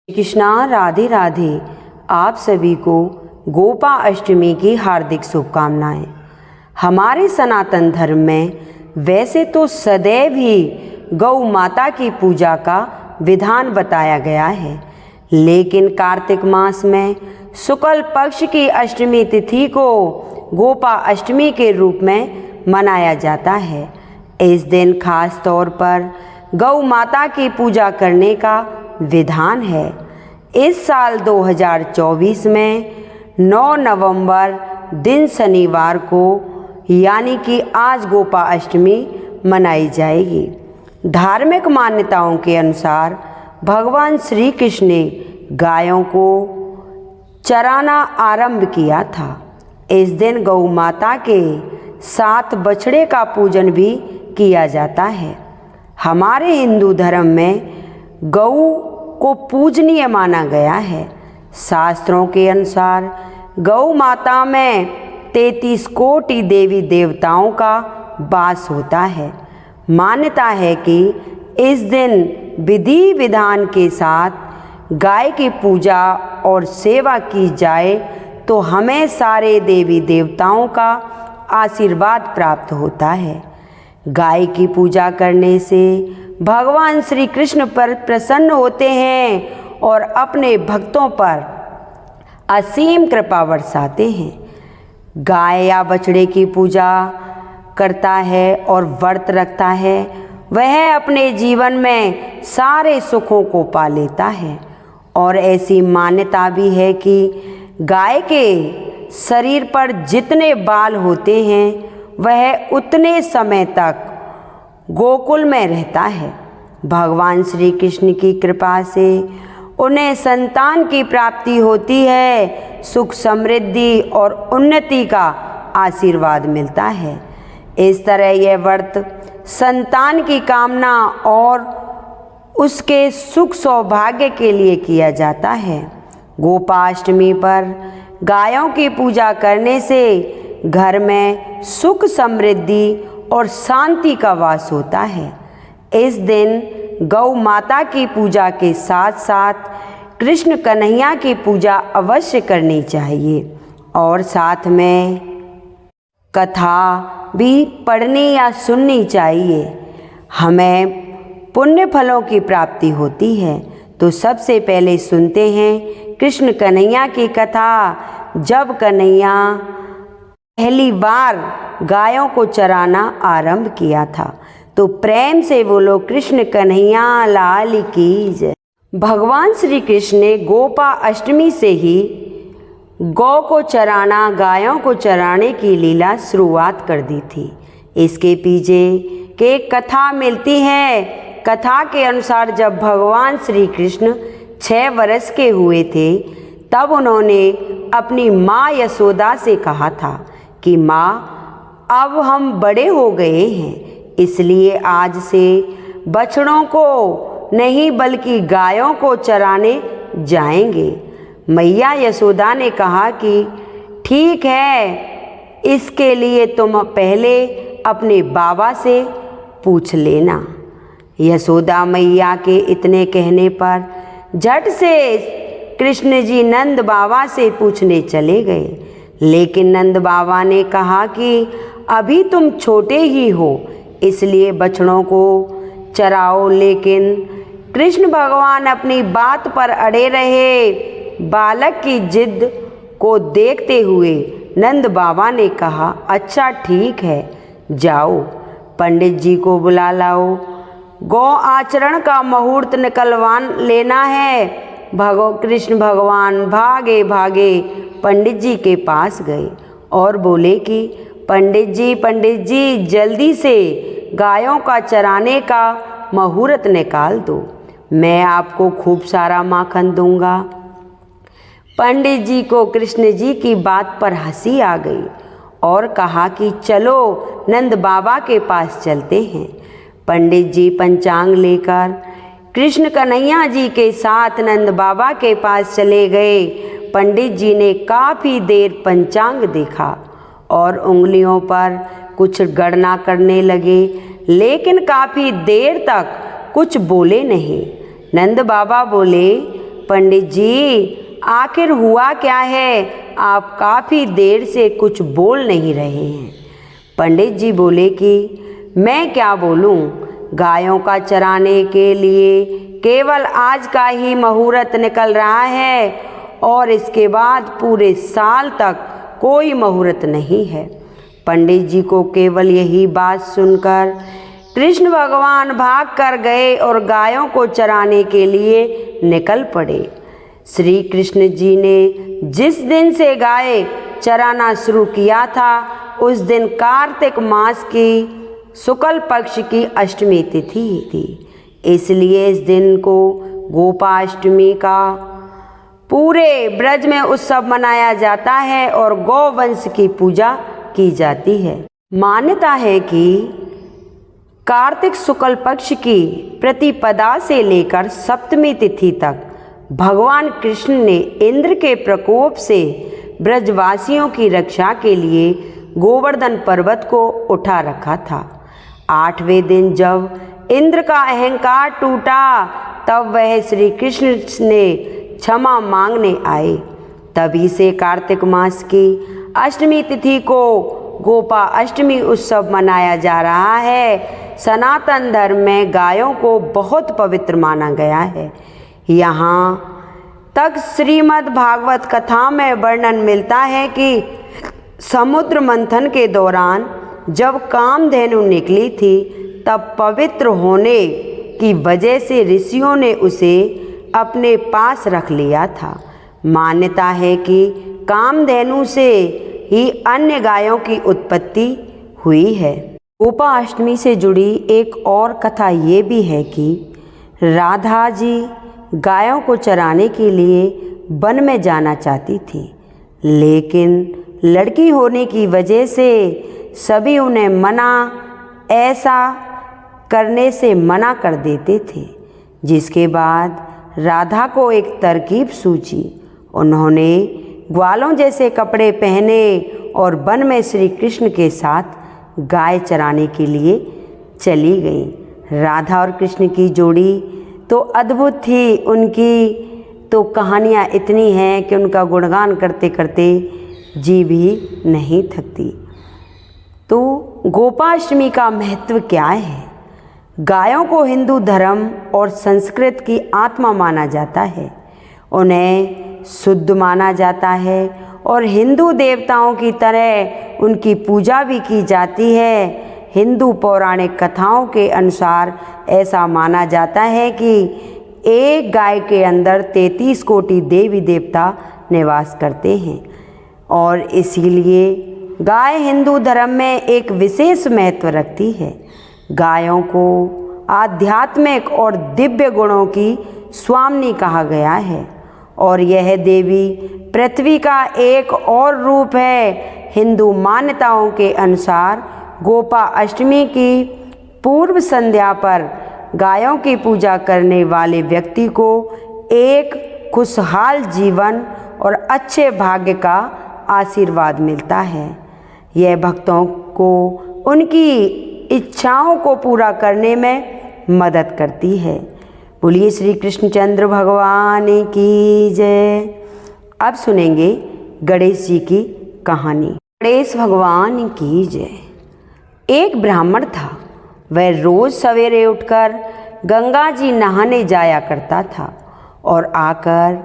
कृष्णा, राधे राधे। आप सभी को गोपा अष्टमी की हार्दिक शुभकामनाएं। हमारे सनातन धर्म में वैसे तो सदैव ही गौ माता की पूजा का विधान बताया गया है, लेकिन कार्तिक मास में शुक्ल पक्ष की अष्टमी तिथि को गोपा अष्टमी के रूप में मनाया जाता है। इस दिन खास तौर पर गौ माता की पूजा करने का विधान है। इस साल 2024 में 9 नवंबर दिन शनिवार को यानी कि आज गोपा अष्टमी मनाई जाएगी। धार्मिक मान्यताओं के अनुसार भगवान श्री कृष्ण ने गायों को चराना आरंभ किया था। इस दिन गौ माता के 7 बछड़े का पूजन भी किया जाता है। हमारे हिंदू धर्म में गौ को पूजनीय माना गया है। शास्त्रों के अनुसार गौ माता में 33 कोटि देवी देवताओं का वास होता है। मान्यता है कि इस दिन विधि विधान के साथ गाय की पूजा और सेवा की जाए तो हमें सारे देवी देवताओं का आशीर्वाद प्राप्त होता है। गाय की पूजा करने से भगवान श्री कृष्ण पर प्रसन्न होते हैं और अपने भक्तों पर असीम कृपा बरसाते हैं। गाय या बछड़े की पूजा करता है और व्रत रखता है, वह अपने जीवन में सारे सुखों को पा लेता है। और ऐसी मान्यता भी है कि गाय के शरीर पर जितने बाल होते हैं वह उतने समय तक गोकुल में रहता है। भगवान श्री कृष्ण की कृपा से उन्हें संतान की प्राप्ति होती है, सुख समृद्धि और उन्नति का आशीर्वाद मिलता है। इस तरह यह व्रत संतान की कामना और उसके सुख सौभाग्य के लिए किया जाता है। गोपाष्टमी पर गायों की पूजा करने से घर में सुख समृद्धि और शांति का वास होता है। इस दिन गौ माता की पूजा के साथ साथ कृष्ण कन्हैया की पूजा अवश्य करनी चाहिए और साथ में कथा भी पढ़नी या सुननी चाहिए। हमें पुण्य फलों की प्राप्ति होती है। तो सबसे पहले सुनते हैं कृष्ण कन्हैया की कथा। जब कन्हैया पहली बार गायों को चराना आरंभ किया था, तो प्रेम से बोलो कृष्ण कन्हैया लाल की जय। भगवान श्री कृष्ण ने गोपा अष्टमी से ही गौ को चराना, गायों को चराने की लीला शुरुआत कर दी थी। इसके पीछे के कथा मिलती है। कथा के अनुसार जब भगवान श्री कृष्ण 6 वर्ष के हुए थे, तब उन्होंने अपनी माँ यशोदा से कहा था कि माँ, अब हम बड़े हो गए हैं, इसलिए आज से बछड़ों को नहीं बल्कि गायों को चराने जाएंगे। मैया यशोदा ने कहा कि ठीक है, इसके लिए तुम पहले अपने बाबा से पूछ लेना। यशोदा मैया के इतने कहने पर झट से कृष्ण जी नंद बाबा से पूछने चले गए, लेकिन नंद बाबा ने कहा कि अभी तुम छोटे ही हो, इसलिए बछड़ों को चराओ। लेकिन कृष्ण भगवान अपनी बात पर अड़े रहे। बालक की जिद को देखते हुए नंद बाबा ने कहा, अच्छा ठीक है, जाओ पंडित जी को बुला लाओ, गौ आचरण का मुहूर्त निकलवा लेना है। कृष्ण भगवान भागे भागे पंडित जी के पास गए और बोले कि पंडित जी जल्दी से गायों का चराने का मुहूर्त निकाल दो, मैं आपको खूब सारा माखन दूंगा। पंडित जी को कृष्ण जी की बात पर हंसी आ गई और कहा कि चलो नंद बाबा के पास चलते हैं। पंडित जी पंचांग लेकर कृष्ण कन्हैया जी के साथ नंद बाबा के पास चले गए। पंडित जी ने काफ़ी देर पंचांग देखा और उंगलियों पर कुछ गणना करने लगे, लेकिन काफ़ी देर तक कुछ बोले नहीं। नंद बाबा बोले, पंडित जी, आखिर हुआ क्या है? आप काफ़ी देर से कुछ बोल नहीं रहे हैं। पंडित जी बोले कि मैं क्या बोलूं, गायों का चराने के लिए केवल आज का ही मुहूर्त निकल रहा है और इसके बाद पूरे साल तक कोई मुहूर्त नहीं है। पंडित जी को केवल यही बात सुनकर कृष्ण भगवान भाग कर गए और गायों को चराने के लिए निकल पड़े। श्री कृष्ण जी ने जिस दिन से गाय चराना शुरू किया था उस दिन कार्तिक मास की शुक्ल पक्ष की अष्टमी तिथि थी। इसलिए इस दिन को गोपाष्टमी का पूरे ब्रज में उत्सव मनाया जाता है और गौवंश की पूजा की जाती है। मान्यता है कि कार्तिक शुक्ल पक्ष की प्रतिपदा से लेकर सप्तमी तिथि तक भगवान कृष्ण ने इंद्र के प्रकोप से ब्रजवासियों की रक्षा के लिए गोवर्धन पर्वत को उठा रखा था। 8वें दिन जब इंद्र का अहंकार टूटा तब वह श्री कृष्ण ने क्षमा मांगने आए। तभी से कार्तिक मास की अष्टमी तिथि को गोपा अष्टमी उत्सव मनाया जा रहा है। सनातन धर्म में गायों को बहुत पवित्र माना गया है। यहाँ तक श्रीमद् भागवत कथा में वर्णन मिलता है कि समुद्र मंथन के दौरान जब कामधेनु निकली थी तब पवित्र होने की वजह से ऋषियों ने उसे अपने पास रख लिया था। मान्यता है कि कामधेनु से ही अन्य गायों की उत्पत्ति हुई है। गोपाष्टमी से जुड़ी एक और कथा ये भी है कि राधा जी गायों को चराने के लिए वन में जाना चाहती थी, लेकिन लड़की होने की वजह से सभी उन्हें ऐसा करने से मना कर देते थे। जिसके बाद राधा को एक तरकीब सूझी। उन्होंने ग्वालों जैसे कपड़े पहने और वन में श्री कृष्ण के साथ गाय चराने के लिए चली गई। राधा और कृष्ण की जोड़ी तो अद्भुत थी। उनकी तो कहानियाँ इतनी हैं कि उनका गुणगान करते करते जी भी नहीं थकती। तो गोपाष्टमी का महत्व क्या है? गायों को हिंदू धर्म और संस्कृत की आत्मा माना जाता है। उन्हें शुद्ध माना जाता है और हिंदू देवताओं की तरह उनकी पूजा भी की जाती है। हिंदू पौराणिक कथाओं के अनुसार ऐसा माना जाता है कि एक गाय के अंदर 33 कोटि देवी देवता निवास करते हैं और इसीलिए गाय हिंदू धर्म में एक विशेष महत्व रखती है। गायों को आध्यात्मिक और दिव्य गुणों की स्वामिनी कहा गया है और यह देवी पृथ्वी का एक और रूप है। हिंदू मान्यताओं के अनुसार गोपा अष्टमी की पूर्व संध्या पर गायों की पूजा करने वाले व्यक्ति को एक खुशहाल जीवन और अच्छे भाग्य का आशीर्वाद मिलता है। यह भक्तों को उनकी इच्छाओं को पूरा करने में मदद करती है। बोलिए श्री कृष्णचंद्र भगवान की जय। अब सुनेंगे गणेश जी की कहानी। गणेश भगवान की जय। एक ब्राह्मण था। वह रोज सवेरे उठकर गंगा जी नहाने जाया करता था और आकर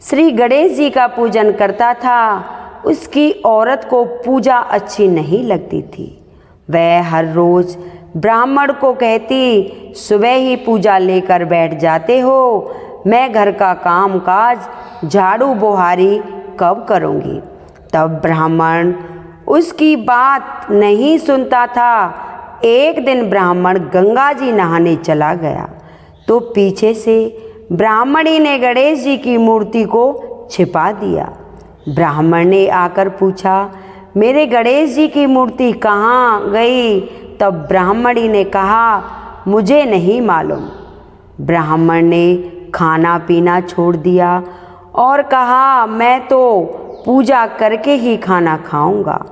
श्री गणेश जी का पूजन करता था। उसकी औरत को पूजा अच्छी नहीं लगती थी। वह हर रोज ब्राह्मण को कहती, सुबह ही पूजा लेकर बैठ जाते हो, मैं घर का काम काज झाड़ू बुहारी कब करूँगी। तब ब्राह्मण उसकी बात नहीं सुनता था। एक दिन ब्राह्मण गंगा जी नहाने चला गया तो पीछे से ब्राह्मणी ने गणेश जी की मूर्ति को छिपा दिया। ब्राह्मण ने आकर पूछा, मेरे गणेश जी की मूर्ति कहाँ गई? तब ब्राह्मणी ने कहा, मुझे नहीं मालूम। ब्राह्मण ने खाना पीना छोड़ दिया और कहा, मैं तो पूजा करके ही खाना खाऊंगा।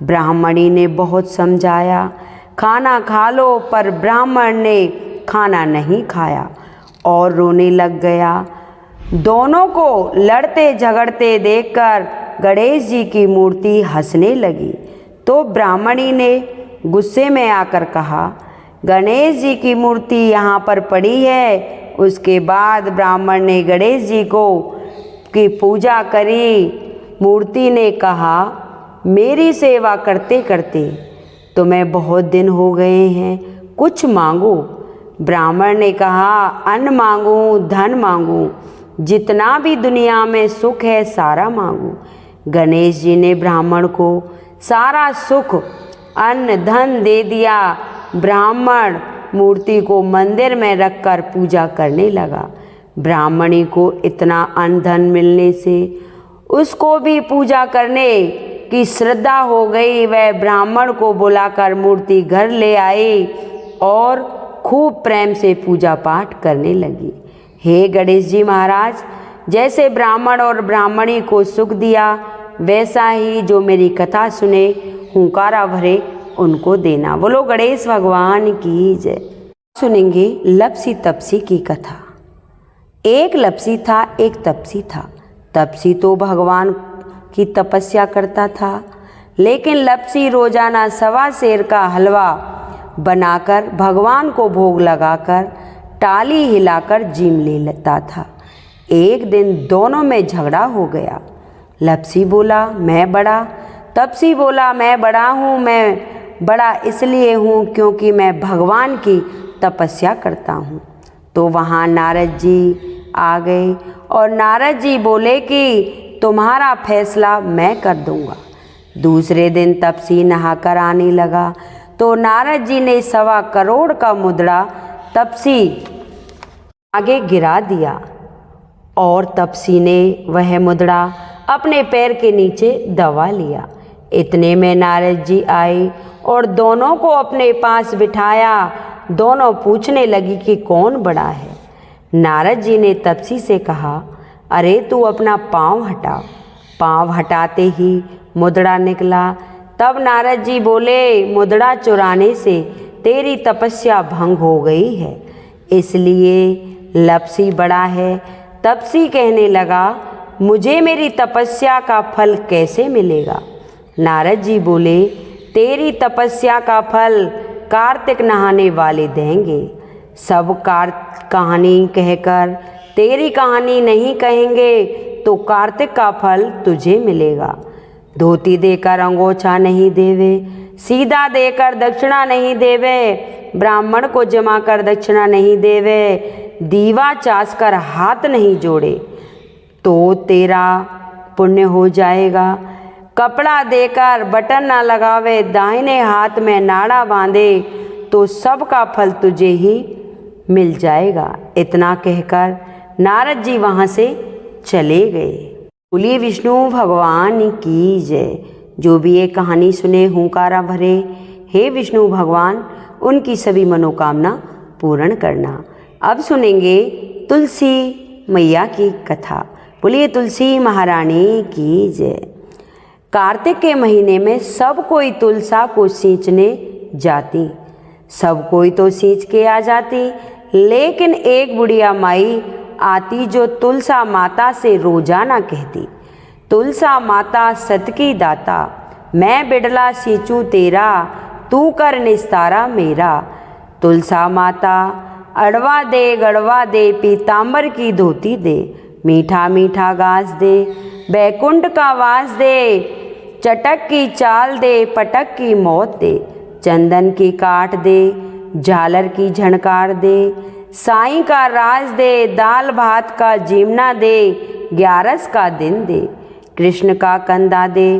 ब्राह्मणी ने बहुत समझाया, खाना खा लो, पर ब्राह्मण ने खाना नहीं खाया और रोने लग गया। दोनों को लड़ते झगड़ते देखकर गणेश जी की मूर्ति हंसने लगी। तो ब्राह्मणी ने गुस्से में आकर कहा, गणेश जी की मूर्ति यहाँ पर पड़ी है। उसके बाद ब्राह्मण ने गणेश जी को की पूजा करी। मूर्ति ने कहा, मेरी सेवा करते करते तुम्हें बहुत दिन हो गए हैं, कुछ मांगो। ब्राह्मण ने कहा, अन्न मांगू, धन मांगू, जितना भी दुनिया में सुख है सारा मांगू। गणेश जी ने ब्राह्मण को सारा सुख, अन्न, धन दे दिया। ब्राह्मण मूर्ति को मंदिर में रखकर पूजा करने लगा। ब्राह्मणी को इतना अन्न धन मिलने से उसको भी पूजा करने की श्रद्धा हो गई। वह ब्राह्मण को बुलाकर मूर्ति घर ले आई और खूब प्रेम से पूजा पाठ करने लगी। हे गणेश जी महाराज, जैसे ब्राह्मण और ब्राह्मणी को सुख दिया, वैसा ही जो मेरी कथा सुने, हुंकारा भरे, उनको देना। बोलो गणेश भगवान की जय। सुनेंगे लपसी तपसी की कथा। एक लपसी था, एक तपसी था। तपसी तो भगवान की तपस्या करता था, लेकिन लपसी रोजाना 1.25 सेर का हलवा बनाकर भगवान को भोग लगाकर टाली हिलाकर जीम ले लेता था। एक दिन दोनों में झगड़ा हो गया। लपसी बोला, मैं बड़ा। तपसी बोला, मैं बड़ा हूँ। मैं बड़ा इसलिए हूँ क्योंकि मैं भगवान की तपस्या करता हूँ। तो वहाँ नारद जी आ गए और नारद जी बोले कि तुम्हारा फैसला मैं कर दूँगा। दूसरे दिन तपसी नहाकर आने लगा तो नारद जी ने 1.25 करोड़ का मुद्रा तपसी आगे गिरा दिया और तपसी ने वह मुद्रा अपने पैर के नीचे दबा लिया। इतने में नारद जी आए और दोनों को अपने पास बिठाया। दोनों पूछने लगी कि कौन बड़ा है। नारद जी ने तपसी से कहा, अरे तू अपना पाँव हटा। पाँव हटाते ही मुद्रा निकला। तब नारद जी बोले, मुद्रा चुराने से तेरी तपस्या भंग हो गई है, इसलिए लपसी बड़ा है। तपसी कहने लगा, मुझे मेरी तपस्या का फल कैसे मिलेगा? नारद जी बोले, तेरी तपस्या का फल कार्तिक नहाने वाले देंगे। सब कहानी कहकर तेरी कहानी नहीं कहेंगे तो कार्तिक का फल तुझे मिलेगा। धोती देकर अंगोछा नहीं देवे, सीधा देकर दक्षिणा नहीं देवे, ब्राह्मण को जमा कर दक्षिणा नहीं देवे, दीवा चास कर हाथ नहीं जोड़े तो तेरा पुण्य हो जाएगा। कपड़ा देकर बटन ना लगावे, दाहिने हाथ में नाड़ा बांधे तो सबका फल तुझे ही मिल जाएगा। इतना कहकर नारद जी वहाँ से चले गए। बोलिए विष्णु भगवान की जय। जो भी ये कहानी सुने हुंकारा भरे, हे विष्णु भगवान उनकी सभी मनोकामना पूर्ण करना। अब सुनेंगे तुलसी मैया की कथा। बोलिए तुलसी महारानी की जय। कार्तिक के महीने में सब कोई तुलसा को सींचने जाती। सब कोई तो सींच के आ जाती, लेकिन एक बुढ़िया माई आती जो तुलसा माता से रोजाना कहती, तुलसा माता सत की दाता, मैं बिड़ला सींचूं तेरा, तू कर निस्तारा मेरा। तुलसा माता अड़वा दे गड़वा दे, पीताम्बर की धोती दे, मीठा मीठा घास दे, बैकुंठ का वास दे, चटक की चाल दे, पटक की मौत दे, चंदन की काट दे, झालर की झनकार दे, साईं का राज दे, दाल भात का जीवना दे, 11 का दिन दे, कृष्ण का कंधा दे।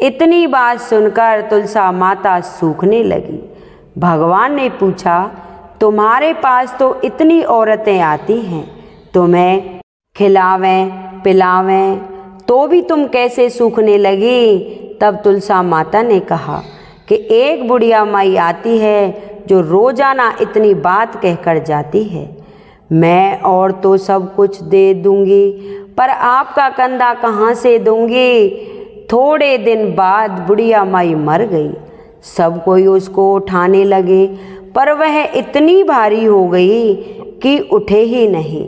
इतनी बात सुनकर तुलसा माता सूखने लगी। भगवान ने पूछा, तुम्हारे पास तो इतनी औरतें आती हैं, तुम्हें खिलावें पिलावें तो भी तुम कैसे सूखने लगी? तब तुलसा माता ने कहा कि एक बुढ़िया माई आती है जो रोजाना इतनी बात कहकर जाती है, मैं और तो सब कुछ दे दूंगी, पर आपका कंधा कहाँ से दूंगी? थोड़े दिन बाद बुढ़िया माई मर गई। सब कोई उसको उठाने लगे, पर वह इतनी भारी हो गई कि उठे ही नहीं।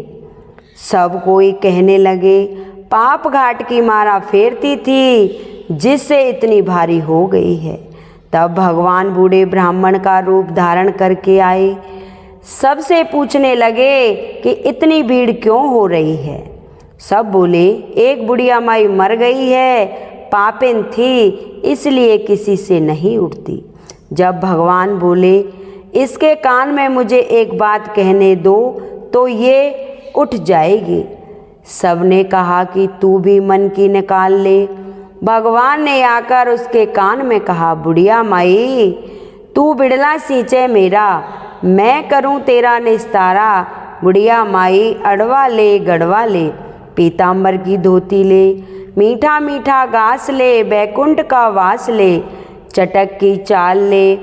सब कोई कहने लगे, पाप घाट की मारा फेरती थी जिससे इतनी भारी हो गई है। तब भगवान बूढ़े ब्राह्मण का रूप धारण करके आए। सबसे पूछने लगे कि इतनी भीड़ क्यों हो रही है। सब बोले, एक बुढ़िया माई मर गई है, पापिन थी इसलिए किसी से नहीं उठती। जब भगवान बोले, इसके कान में मुझे एक बात कहने दो तो ये उठ जाएगी। सबने कहा कि तू भी मन की निकाल ले। भगवान ने आकर उसके कान में कहा, बुढ़िया माई तू बिड़ला सींचे मेरा, मैं करूं तेरा निस्तारा। बुढ़िया माई अड़वा ले गड़वा ले, पीताम्बर की धोती ले, मीठा मीठा घास ले, बैकुंठ का वास ले, चटक की चाल ले,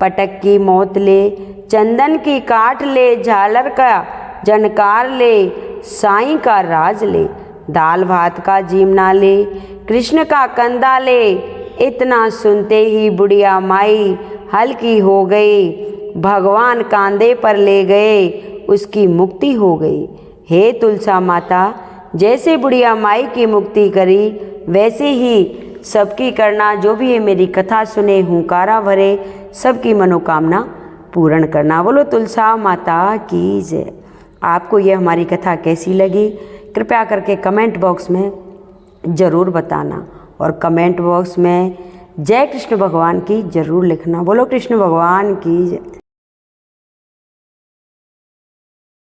पटक की मौत ले, चंदन की काठ ले, झालर का जनकार ले, साईं का राज ले, दाल भात का जीमना ले, कृष्ण का कंधा ले। इतना सुनते ही बुढ़िया माई हल्की हो गई। भगवान कांधे पर ले गए, उसकी मुक्ति हो गई। हे तुलसा माता, जैसे बुढ़िया माई की मुक्ति करी वैसे ही सबकी करना। जो भी है मेरी कथा सुने हुंकारा भरे, सबकी मनोकामना पूर्ण करना। बोलो तुलसा माता की जय। आपको यह हमारी कथा कैसी लगी कृपया करके कमेंट बॉक्स में ज़रूर बताना, और कमेंट बॉक्स में जय कृष्ण भगवान की ज़रूर लिखना। बोलो कृष्ण भगवान की जय।